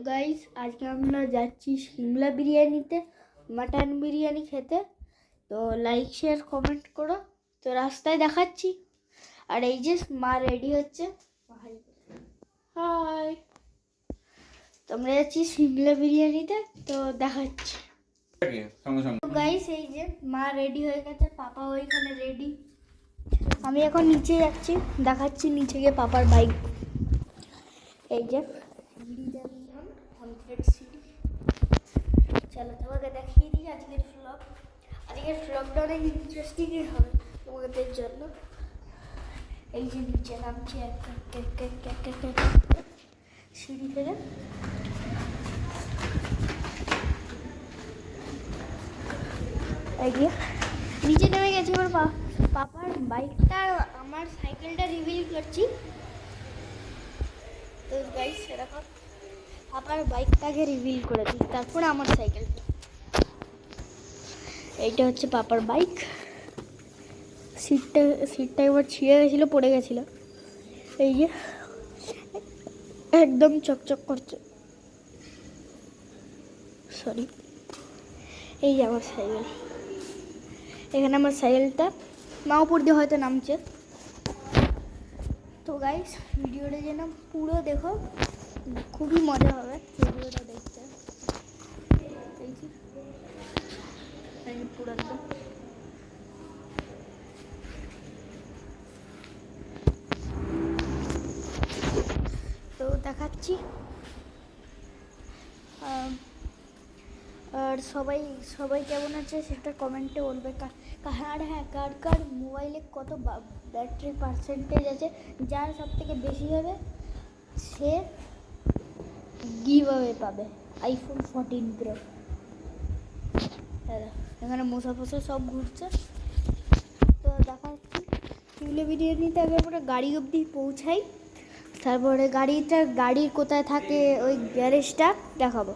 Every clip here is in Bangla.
গাইস আজকে আমরা যাচ্ছি সিমলা বিরিয়ানিতে, মাটন বিরিয়ানি খেতে। তো লাইক শেয়ার কমেন্ট করো। তো রাস্তায় দেখাচ্ছি। আর এই যে মা রেডি হচ্ছে। হাই, তো আমরা যাচ্ছি সিমলা বিরিয়ানিতে, তো দেখাচ্ছি। গাইস এই যে মা রেডি হয়ে গেছে, পাপা ওইখানে রেডি। আমি এখন নিচে যাচ্ছি, দেখাচ্ছি নিচে গিয়ে পাপার বাইক। এই যে চলো তোমাকে দেখিয়ে দিই আজকের ব্লগ। আজকের ব্লগটা অনেক ইন্টারেস্টিংই হবে তোমাদের জন্য। এই যে নিচে নামছি সিঁড়ি থেকে। এই যে নিচে নেমে গেছি। এবার পাপার বাইকটা আমার সাইকেলটা রিভিল করছি। তো গাইস সেরকম পাপার বাইকটাকে রিভিল করে দিই, তারপরে আমার সাইকেলটা। এইটা হচ্ছে পাপার বাইক। সিটটা একবার ছিঁড়ে গেছিলো, পড়ে গেছিলো। এই যে একদম চকচক করছে, সরি। এই যে আমার সাইকেল, এখানে আমার সাইকেলটা। মা উপর দিয়ে হয়তো নামছে। তো গাইস ভিডিওটা যেন পুরো দেখো, খুবই মজা হবে ভিডিওটা দেখতে। এই যে পুরো একদম তো দেখাচ্ছি। আর সবাই কেমন আছে সেটা কমেন্টে বলবে। আর হ্যাঁ, কার কার মোবাইলে কত ব্যাটারি পার্সেন্টেজ আছে, যার সব থেকে বেশি হবে সে গিভ অ্যাওয়ে পাবে আইফোন 14 প্রো। এখানে মশা ফসা সব ঘুরছে। তো দেখাচ্ছি সিমলা বিরিয়ানিতে আগে আমরা গাড়ি অবধি পৌঁছাই, তারপরে গাড়ির কোথায় থাকে ওই গ্যারেজটা দেখাবো।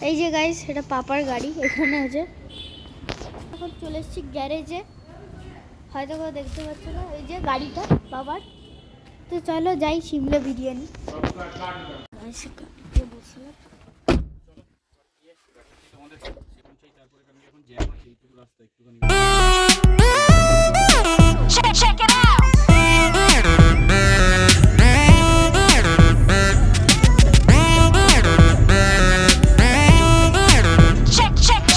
এই যে গাইস, এটা পাপার গাড়ি এখানে আছে। এখন চলে এসেছি গ্যারেজে, হয়তো কেউ দেখতে পাচ্ছ না, এই যে গাড়িটা বাবার। তো চলো যাই Shimla biryani. Check it out. Check it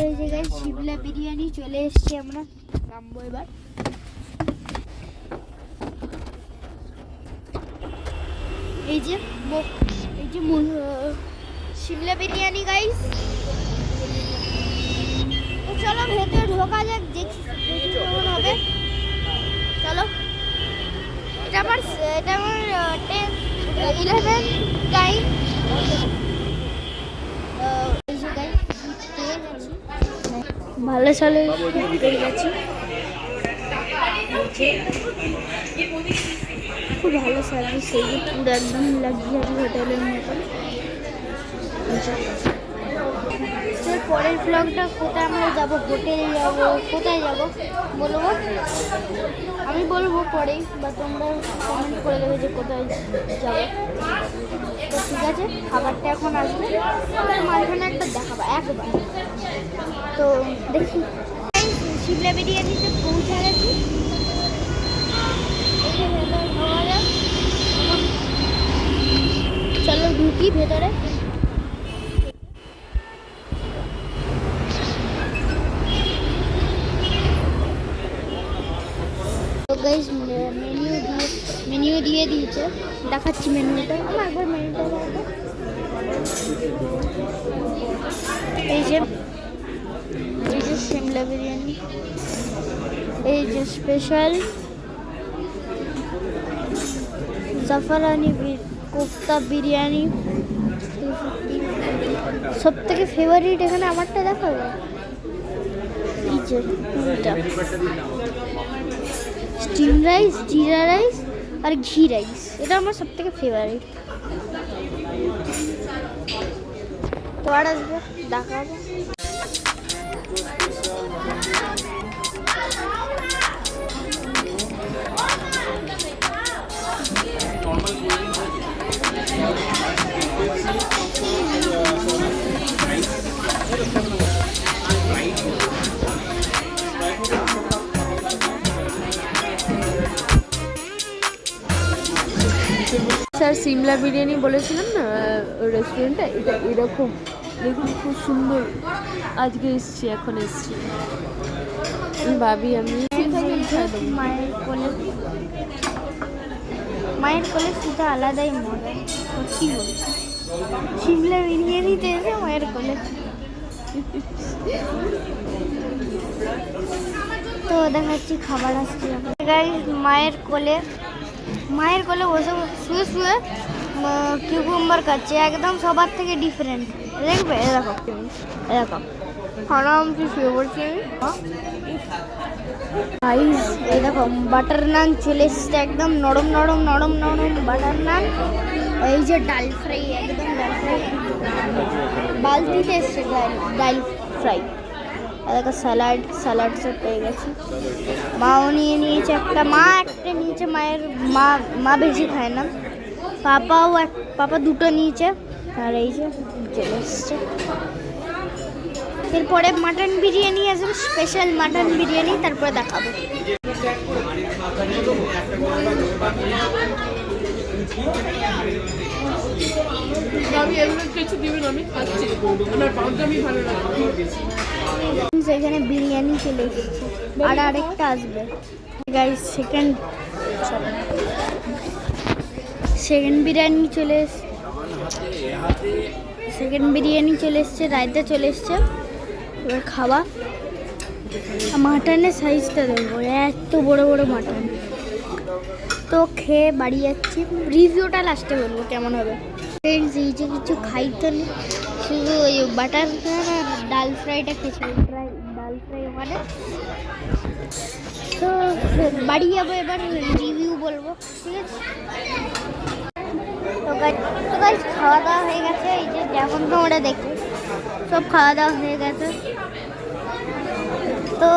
এই যে গাইস, সিমলা বিরিয়ানি চলে এসেছি, আমরা নামবো এবার। এই যে সিমলা বিরিয়ানি গাইস। তো চলো ভেতরে ঢোকা যাক, দেখি কেমন হবে। চলো, এটা আমার 11 টাইম। ভালো চলে পেয়ে গেছি, খুব ভালো সার্ভিস। এই যে পুরো একদম লাক্সারি হোটেলের মতন। পরের ব্লগটা কোথায় আমরা যাবো, হোটেলে যাবো, কোথায় যাবো বলবো, আমি বলবো পরেই, বা তোমরা কমেন্ট করে দেবে যে কোথায় যাবো। তো ঠিক আছে, খাবারটা এখন আসবে, মাঝখানে একটা দেখাবো একবার। তো দেখি, সিমলা বিরিয়ানিতে পৌঁছে গেছি। চলো ঢুকি ভেতরে। গাইস, মেনু দিয়ে দিয়েছে, দেখাচ্ছি মেনুটা। আমার একবার মেনুটা দেখো। এই যে সিমলা বিরিয়ানি, এই যে স্পেশাল জাফরানি কোফতা বিরিয়ানি, সব থেকে ফেভারিট এখানে আমারটা দেখাবো। এই যে স্টিম রাইস, জিরা রাইস আর ঘি রাইস, এটা আমার সব থেকে ফেভারিট। তো আর আসবে দেখাবো। স্যার সিমলা বিরিয়ানি বলেছিলাম না রেস্টুরেন্টটা, এটা এরকম দেখুন, খুব সুন্দর। আজকে এসছি, এখন এসছি, আমি ভাবি আমি মায়ের কোলে সেটা আলাদাই মজা, সত্যি বলছি। সিমলা বিরিয়ানিতে এসে মায়ের কোলে। তো দেখাচ্ছি খাবার আসছে গাইস। মায়ের কোলে বসে শুয়ে শুয়ে কিউকুম্বার খাচ্ছে, একদম সবার থেকে ডিফারেন্ট। দেখবে, এরকম আরামসে শুয়ে পড়ছি আমি। এই দেখো বাটার নান চলে এসছে, একদম নরম নরম নরম নরম বাটার নান। এই যে ডাল ফ্রাই, একদম ডাল ফ্রাই বালতিতে এসছে, ডাল ফ্রাই। দেখো স্যালাড সব পেয়ে গেছি। মাও নিয়েছে একটা, নিয়েছে। মা বেশি খায় না, পাপা দুটো নিয়েছে। আর এই যে চলে এসছে। এরপরে মাটন বিরিয়ানি আসবে, স্পেশাল মাটন বিরিয়ানি, তারপরে দেখাবো। সেখানে বিরিয়ানি চলে এসেছে, আর আরেকটা আসবে গাইস। সেকেন্ড বিরিয়ানি চলে এসেছে। সেকেন্ড বিরিয়ানি চলে এসছে, রায়তা চলে এসছে, এবার খাওয়া। মাটনের সাইজটা দেখবো, এত বড় বড় মাটন। তো খেয়ে বাড়ি যাচ্ছি, রিভিউটা লাস্টে বলবো কেমন হবে। ফ্রেন্ডস এই যে কিছু খাইতে নেই, শুধু ওই বাটার আর ডাল ফ্রাইটা খেয়েছিলাম, ডাল ফ্রাই ওখানে। তো বাড়ি যাবো, এবার রিভিউ বলবো, ঠিক আছে। তো গাইস খাওয়া দাওয়া হয়ে গেছে, এই যে যেমন তোমরা দেখো সব খাওয়া দাওয়া হয়ে গেছে। তো